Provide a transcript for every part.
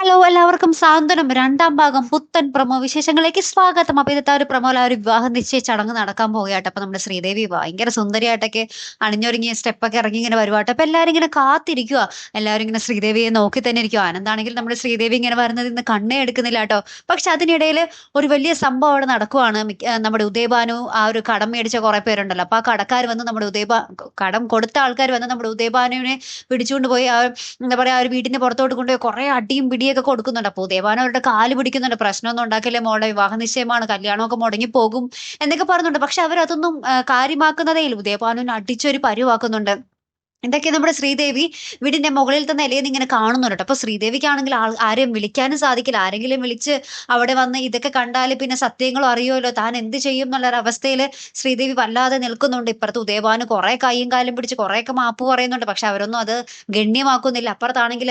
Hello എല്ലാവർക്കും സാന്ത്വനം രണ്ടാം ഭാഗം പുത്തൻ പ്രൊമോ വിശേഷങ്ങളിലേക്ക് സ്വാഗതം. അപ്പൊ ഇന്നത്തെ ആ ഒരു പ്രൊമോയിൽ ആ ഒരു വിവാഹ നിശ്ചയ ചടങ്ങ് നടക്കാൻ പോകുകയാട്ടെ. അപ്പൊ നമ്മുടെ ശ്രീദേവി ഭയങ്കര സുന്ദരിയായിട്ടൊക്കെ അണിഞ്ഞൊരുങ്ങിയ സ്റ്റെപ്പൊക്കെ ഇറങ്ങി ഇങ്ങനെ വരുവാട്ടെ. അപ്പൊ എല്ലാരും ഇങ്ങനെ കാത്തിരിക്കുക. എല്ലാവരും ഇങ്ങനെ ശ്രീദേവിയെ നോക്കി തന്നെ ഇരിക്കുക. ആനന്ദാണെങ്കിൽ നമ്മുടെ ശ്രീദേവി ഇങ്ങനെ വരുന്നത് ഇന്ന് കണ്ണേ എടുക്കുന്നില്ല കേട്ടോ. പക്ഷെ അതിനിടയിൽ ഒരു വലിയ സംഭവം അവിടെ നടക്കുവാണ്. നമ്മുടെ ഉദയഭാനു ആ ഒരു കടം മേടിച്ച കുറെ പേരുണ്ടല്ലോ. അപ്പൊ ആ കടക്കാർ വന്ന് നമ്മുടെ കടം കൊടുത്ത ആൾക്കാർ വന്ന് നമ്മുടെ ഉദയഭാനുവിനെ പിടിച്ചുകൊണ്ട് പോയി എന്താ പറയാ, ആ ഒരു വീടിന്റെ പുറത്തോട്ട് കൊണ്ടുപോയി കുറെ അടിയും പിടിയൊക്കെ കൊടുക്കുന്നുണ്ട്. അപ്പൊ ദേവാന അവരുടെ കാല് പിടിക്കുന്നുണ്ട്. പ്രശ്നമൊന്നും ഉണ്ടാക്കില്ലേ മോളെ, വിവാഹ നിശ്ചയമാണ്, കല്യാണമൊക്കെ മുടങ്ങി പോകും എന്നൊക്കെ പറയുന്നുണ്ട്. പക്ഷെ അവരതൊന്നും കാര്യമാക്കുന്നതേ ഇല്ല. ദേവാനുവിനെ അടിച്ചൊരു പരുവാക്കുന്നുണ്ട്. ഇതൊക്കെ നമ്മുടെ ശ്രീദേവി വീടിന്റെ മുകളിൽ തന്നെ നിലയിൽ ഇങ്ങനെ കാണുന്നുണ്ട്. അപ്പൊ ശ്രീദേവിക്കാണെങ്കിൽ ആരെയും വിളിക്കാനും സാധിക്കില്ല. ആരെങ്കിലും വിളിച്ച് അവിടെ വന്ന് ഇതൊക്കെ കണ്ടാൽ പിന്നെ സത്യങ്ങളും അറിയുമല്ലോ, താൻ എന്ത് ചെയ്യും എന്നുള്ളൊരു അവസ്ഥയിൽ ശ്രീദേവി വല്ലാതെ നിൽക്കുന്നുണ്ട്. ഇപ്പുറത്ത് ഉദയഭാനു കുറെ കൈയും കാലും പിടിച്ച് കുറെയൊക്കെ മാപ്പ് പറയുന്നുണ്ട്. പക്ഷെ അവരൊന്നും അത് ഗണ്യമാക്കുന്നില്ല. അപ്പുറത്താണെങ്കിൽ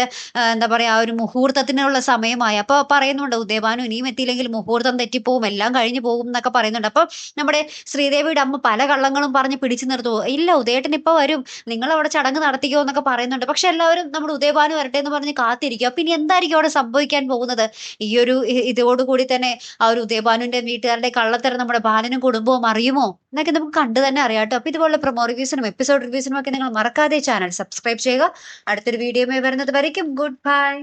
എന്താ പറയാ, ആ ഒരു മുഹൂർത്തത്തിനുള്ള സമയമായി. അപ്പൊ പറയുന്നുണ്ട് ഉദയഭാനു ഇനിയും എത്തിയില്ലെങ്കിൽ മുഹൂർത്തം തെറ്റിപ്പോവും, എല്ലാം കഴിഞ്ഞു പോകും എന്നൊക്കെ പറയുന്നുണ്ട്. അപ്പൊ നമ്മുടെ ശ്രീദേവിയുടെ അമ്മ പല കള്ളങ്ങളും പറഞ്ഞ് പിടിച്ചു നിർത്തുവോ, ഇല്ല ഉദയേട്ടൻ ഇപ്പൊ വരും, നിങ്ങൾ അവിടെ ചടങ്ങ് നടത്തിക്കോ എന്നൊക്കെ പറയുന്നുണ്ട്. പക്ഷെ എല്ലാവരും നമ്മുടെ ഉദയഭാനു വരട്ടെ എന്ന് പറഞ്ഞ് കാത്തിരിക്കുക. അപ്പൊ ഇനി എന്തായിരിക്കും അവിടെ സംഭവിക്കാൻ പോകുന്നത്? ഈ ഒരു ഇതോടുകൂടി തന്നെ ആ ഒരു ഉദയഭാനുവിന്റെ വീട്ടുകാരുടെ കള്ളത്തരം നമ്മുടെ ബാലനും കുടുംബവും അറിയുമോ എന്നൊക്കെ നമുക്ക് കണ്ടു തന്നെ അറിയാട്ടോ. അപ്പൊ ഇതുപോലെ പ്രൊമോ റിവ്യൂസിനും എപ്പിസോഡ് റിവ്യൂസിനും ഒക്കെ നിങ്ങൾ മറക്കാതെ ചാനൽ സബ്സ്ക്രൈബ് ചെയ്യുക. അടുത്തൊരു വീഡിയോ വരുന്നത് വരയ്ക്കും ഗുഡ് ബൈ.